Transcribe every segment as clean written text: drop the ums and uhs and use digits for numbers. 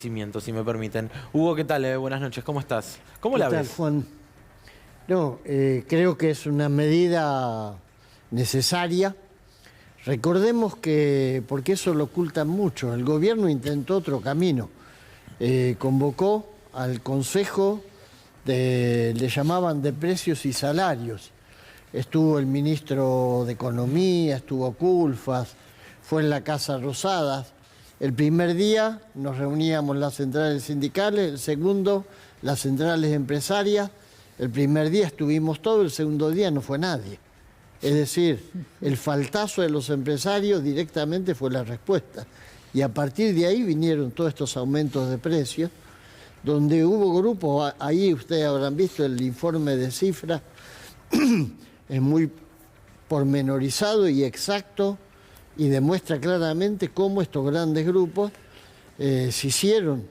Si me permiten. Hugo, ¿qué tal? Buenas noches, ¿cómo estás? ¿Cómo la ¿Qué tal, ves? Juan? No, creo que es una medida necesaria. Recordemos que, porque eso lo ocultan mucho, el gobierno intentó otro camino. Convocó al Consejo le llamaban de Precios y Salarios. Estuvo el ministro de Economía, estuvo Culfas, fue en la Casa Rosada. El primer día nos reuníamos las centrales sindicales, el segundo las centrales empresarias. El primer día estuvimos todos, el segundo día no fue nadie. Es decir, el faltazo de los empresarios directamente fue la respuesta. Y a partir de ahí vinieron todos estos aumentos de precios, donde hubo grupos, ahí ustedes habrán visto el informe de cifras, es muy pormenorizado y exacto, y demuestra claramente cómo estos grandes grupos se hicieron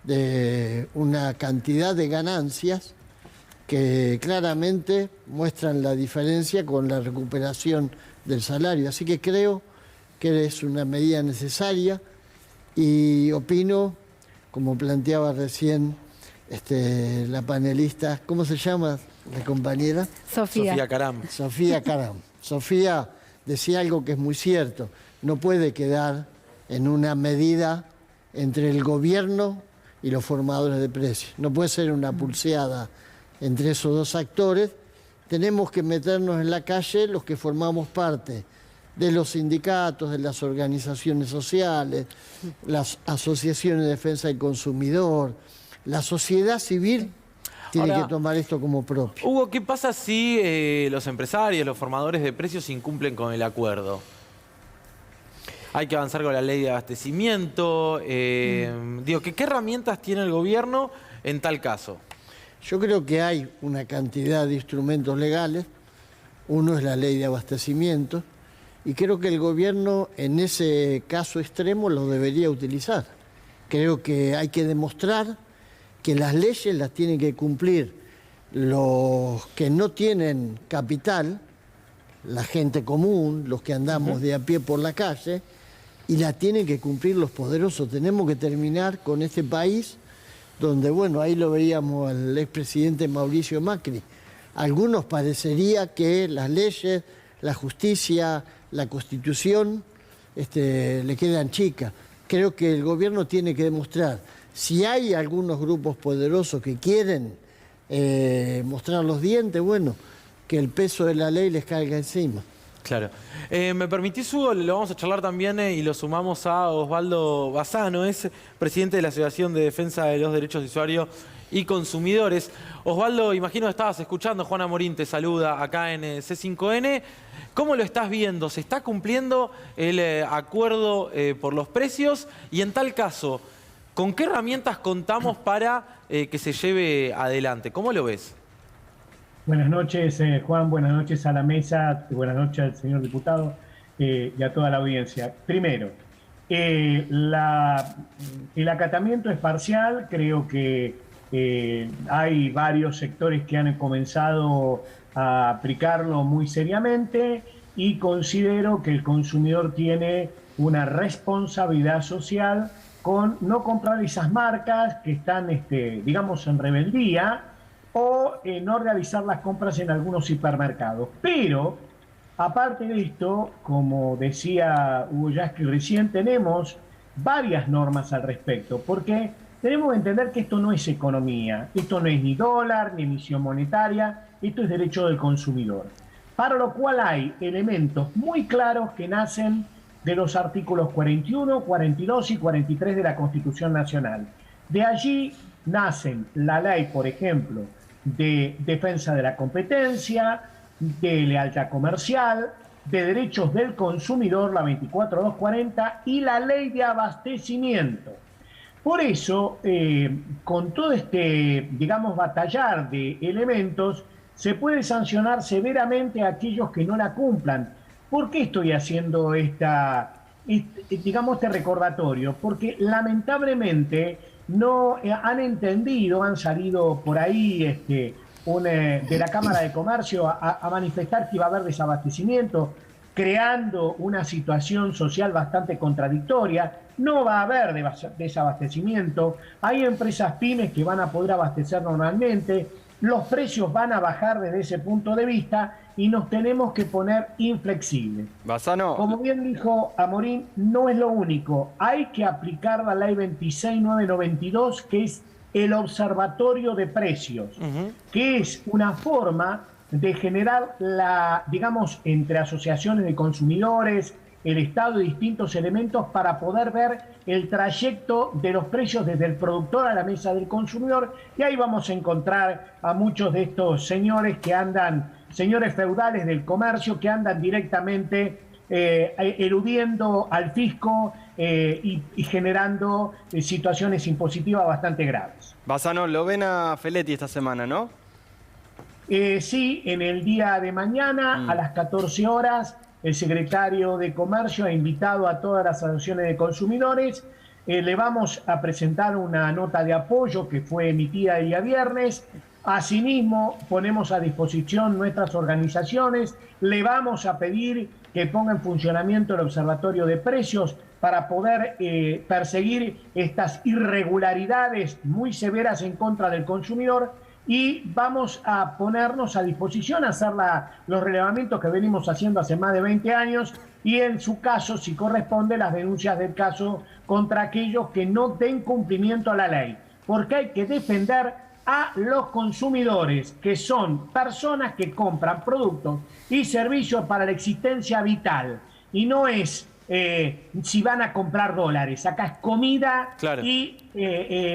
de una cantidad de ganancias que claramente muestran la diferencia con la recuperación del salario. Así que creo que es una medida necesaria y opino, como planteaba recién la panelista, ¿cómo se llama la compañera? Sofía Caram. Sofía Caram. Sofía decía algo que es muy cierto, no puede quedar en una medida entre el gobierno y los formadores de precios. No puede ser una pulseada entre esos dos actores. Tenemos que meternos en la calle los que formamos parte de los sindicatos, de las organizaciones sociales, las asociaciones de defensa del consumidor, la sociedad civil. Tiene que tomar esto como propio. Hugo, ¿qué pasa si los empresarios, los formadores de precios incumplen con el acuerdo? Hay que avanzar con la ley de abastecimiento. Digo, ¿qué herramientas tiene el gobierno en tal caso? Yo creo que hay una cantidad de instrumentos legales. Uno es la ley de abastecimiento. Y creo que el gobierno en ese caso extremo lo debería utilizar. Creo que hay que demostrar que las leyes las tienen que cumplir los que no tienen capital, la gente común, los que andamos de a pie por la calle, y las tienen que cumplir los poderosos. Tenemos que terminar con este país donde, bueno, ahí lo veíamos al expresidente Mauricio Macri. A algunos parecería que las leyes, la justicia, la Constitución le quedan chicas. Creo que el gobierno tiene que demostrar, si hay algunos grupos poderosos que quieren mostrar los dientes, bueno, que el peso de la ley les caiga encima. Claro. ¿Me permitís, Hugo? Lo vamos a charlar también y lo sumamos a Osvaldo Bassano, es presidente de la Asociación de Defensa de los Derechos de Usuario y Consumidores. Osvaldo, imagino que estabas escuchando, Juana Morín te saluda acá en C5N. ¿Cómo lo estás viendo? ¿Se está cumpliendo el acuerdo por los precios? Y en tal caso, ¿con qué herramientas contamos para que se lleve adelante? ¿Cómo lo ves? Buenas noches, Juan, buenas noches a la mesa, buenas noches al señor diputado y a toda la audiencia. Primero, el acatamiento es parcial, creo que hay varios sectores que han comenzado a aplicarlo muy seriamente y considero que el consumidor tiene una responsabilidad social con no comprar esas marcas que están, digamos, en rebeldía, o no realizar las compras en algunos hipermercados. Pero, aparte de esto, como decía Hugo Yasky recién, tenemos varias normas al respecto, porque tenemos que entender que esto no es economía, esto no es ni dólar, ni emisión monetaria, esto es derecho del consumidor. Para lo cual hay elementos muy claros que nacen de los artículos 41, 42 y 43 de la Constitución Nacional. De allí nacen la ley, por ejemplo, de defensa de la competencia, de lealtad comercial, de derechos del consumidor, la 24240, y la ley de abastecimiento. Por eso, con todo digamos, batallar de elementos, se puede sancionar severamente a aquellos que no la cumplan. ¿Por qué estoy haciendo digamos, este recordatorio? Porque lamentablemente no han entendido, han salido por ahí de la Cámara de Comercio a manifestar que iba a haber desabastecimiento. creando una situación social bastante contradictoria. No va a haber desabastecimiento, hay empresas pymes que van a poder abastecer normalmente, los precios van a bajar desde ese punto de vista y nos tenemos que poner inflexibles. Bassano. Como bien dijo Amorín, no es lo único, hay que aplicar la ley 26992, que es el observatorio de precios, que es una forma de generar digamos, entre asociaciones de consumidores, el Estado y distintos elementos para poder ver el trayecto de los precios desde el productor a la mesa del consumidor, y ahí vamos a encontrar a muchos de estos señores que andan, señores feudales del comercio, que andan directamente eludiendo al fisco y generando situaciones impositivas bastante graves. Bassano, lo ven a Feletti esta semana, ¿no? Sí, en el día de mañana a las 14 horas el secretario de Comercio ha invitado a todas las asociaciones de consumidores. Le vamos a presentar una nota de apoyo que fue emitida el día viernes. Asimismo, ponemos a disposición nuestras organizaciones. Le vamos a pedir que ponga en funcionamiento el Observatorio de Precios para poder perseguir estas irregularidades muy severas en contra del consumidor. Y vamos a ponernos a disposición a hacer los relevamientos que venimos haciendo hace más de 20 años y, en su caso, si corresponde, las denuncias del caso contra aquellos que no den cumplimiento a la ley. Porque hay que defender a los consumidores, que son personas que compran productos y servicios para la existencia vital. Y no es si van a comprar dólares. Acá es comida, claro, y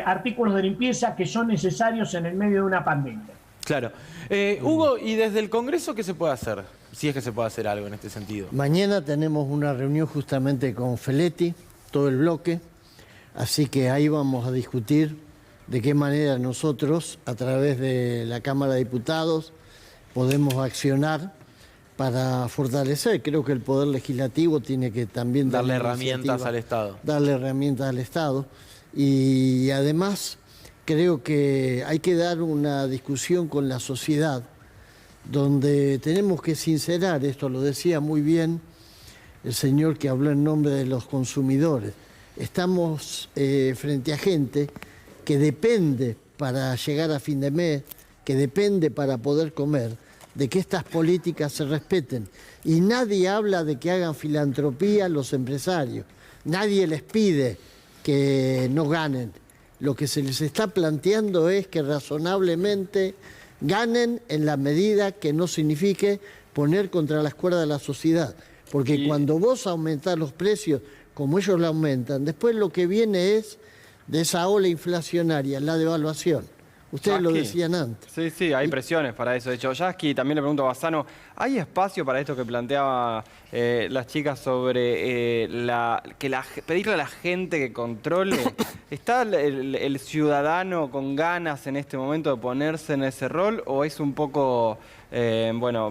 artículos de limpieza que son necesarios en el medio de una pandemia. Claro. Hugo, ¿y desde el Congreso qué se puede hacer? Si es que se puede hacer algo en este sentido. Mañana tenemos una reunión justamente con Feletti, todo el bloque, así que ahí vamos a discutir de qué manera nosotros, a través de la Cámara de Diputados, podemos accionar para fortalecer. Creo que el Poder Legislativo tiene que también darle herramientas al Estado. Darle herramientas al Estado. Y además creo que hay que dar una discusión con la sociedad, donde tenemos que sincerar esto, lo decía muy bien el señor que habló en nombre de los consumidores. Estamos frente a gente que depende para llegar a fin de mes, que depende para poder comer, de que estas políticas se respeten. Y nadie habla de que hagan filantropía los empresarios. Nadie les pide que no ganen. Lo que se les está planteando es que razonablemente ganen en la medida que no signifique poner contra las cuerdas a la sociedad. Porque cuando vos aumentás los precios como ellos lo aumentan, después lo que viene es de esa ola inflacionaria, la devaluación. Ustedes Yasky, lo decían antes. Sí, sí, hay presiones para eso. De hecho, Yasky, también le pregunto a Bassano, ¿hay espacio para esto que planteaba las chicas sobre pedirle a la gente que controle? ¿Está el ciudadano con ganas en este momento de ponerse en ese rol o es un poco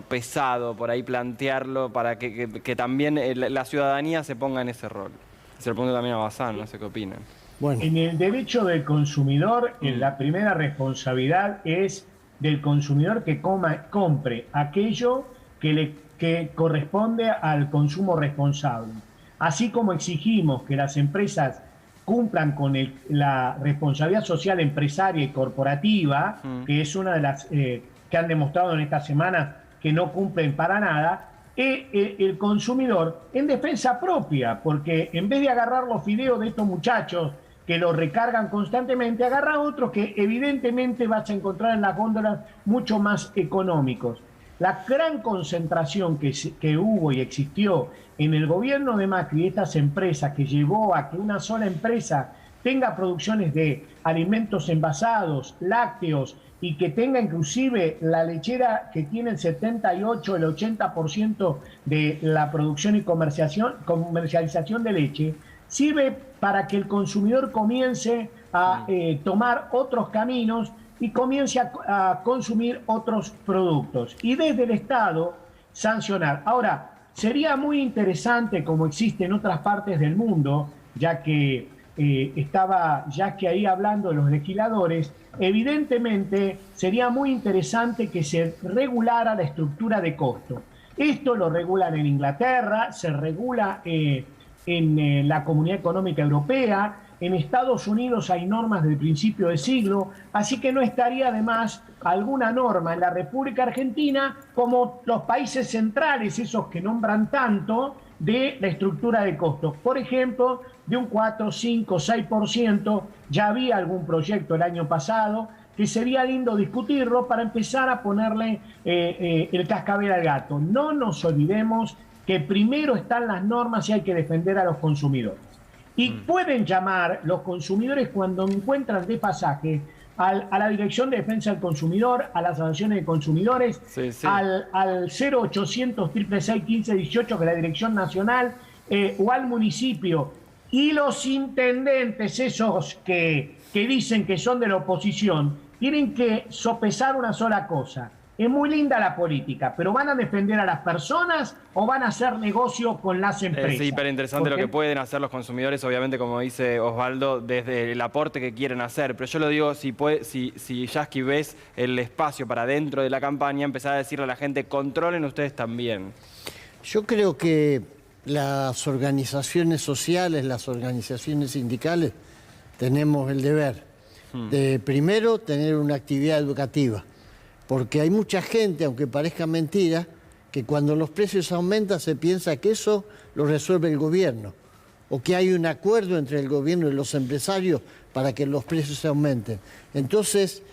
pesado por ahí plantearlo para que también la ciudadanía se ponga en ese rol? Se lo pregunto también a Bassano, no sé qué opinan. Bueno. En el derecho del consumidor, la primera responsabilidad es del consumidor que compre aquello que corresponde al consumo responsable. Así como exigimos que las empresas cumplan con la responsabilidad social empresaria y corporativa, que es una de las que han demostrado en estas semanas que no cumplen para nada, el consumidor en defensa propia, porque en vez de agarrar los fideos de estos muchachos que los recargan constantemente, agarra otros que evidentemente vas a encontrar en las góndolas mucho más económicos. La gran concentración que hubo y existió en el gobierno de Macri, estas empresas, que llevó a que una sola empresa tenga producciones de alimentos envasados, lácteos, y que tenga inclusive la lechera que tiene el 78, el 80% de la producción y comercialización de leche, sirve para que el consumidor comience a tomar otros caminos y comience a consumir otros productos. Y desde el Estado sancionar. Ahora, sería muy interesante, como existe en otras partes del mundo, ya que estaba ahí hablando de los legisladores, evidentemente sería muy interesante que se regulara la estructura de costo. Esto lo regulan en Inglaterra, se regula en la Comunidad Económica Europea, en Estados Unidos hay normas del principio de siglo, así que no estaría de más alguna norma en la República Argentina como los países centrales, esos que nombran tanto, de la estructura de costos. Por ejemplo, de un 4, 5, 6%, ya había algún proyecto el año pasado, que sería lindo discutirlo para empezar a ponerle el cascabel al gato. No nos olvidemos que primero están las normas y hay que defender a los consumidores. Y pueden llamar los consumidores cuando encuentran desfasaje a la Dirección de Defensa del Consumidor, a las asociaciones de consumidores, al 0800 666 1518, que es la Dirección Nacional, o al municipio. Y los intendentes, esos que dicen que son de la oposición, tienen que sopesar una sola cosa. Es muy linda la política, pero ¿van a defender a las personas o van a hacer negocio con las empresas? Es súper interesante lo que pueden hacer los consumidores, obviamente, como dice Osvaldo, desde el aporte que quieren hacer. Pero yo lo digo, si Yasky ves el espacio para dentro de la campaña, empezar a decirle a la gente, controlen ustedes también. Yo creo que las organizaciones sociales, las organizaciones sindicales, tenemos el deber de, primero, tener una actividad educativa. Porque hay mucha gente, aunque parezca mentira, que cuando los precios aumentan se piensa que eso lo resuelve el gobierno, o que hay un acuerdo entre el gobierno y los empresarios para que los precios aumenten. Entonces,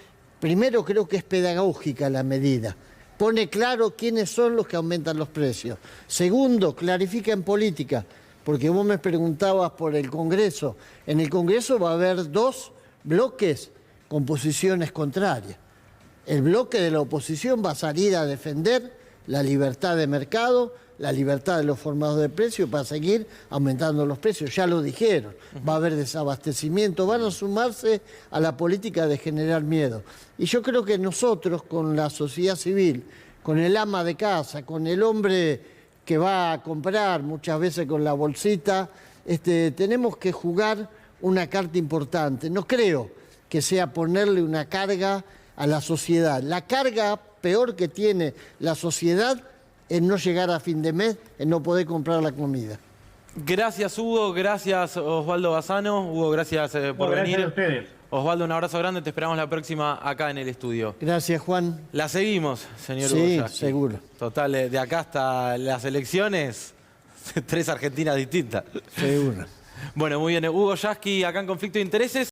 primero creo que es pedagógica la medida. Pone claro quiénes son los que aumentan los precios. Segundo, clarifica en política, porque vos me preguntabas por el Congreso. En el Congreso va a haber dos bloques con posiciones contrarias. El bloque de la oposición va a salir a defender la libertad de mercado, la libertad de los formadores de precios para seguir aumentando los precios. Ya lo dijeron, va a haber desabastecimiento, van a sumarse a la política de generar miedo. Y yo creo que nosotros, con la sociedad civil, con el ama de casa, con el hombre que va a comprar, muchas veces con la bolsita, tenemos que jugar una carta importante. No creo que sea ponerle una carga a la sociedad. La carga peor que tiene la sociedad es no llegar a fin de mes, es no poder comprar la comida. Gracias, Hugo. Gracias, Osvaldo Bassano. Hugo, gracias por venir. Gracias a ustedes. Osvaldo, un abrazo grande. Te esperamos la próxima acá en el estudio. Gracias, Juan. La seguimos, señor Hugo Sí, Yasky. seguro. Total, de acá hasta las elecciones, 3 Argentinas distintas. Seguro. Bueno, muy bien. Hugo Yasky acá en Conflicto de Intereses.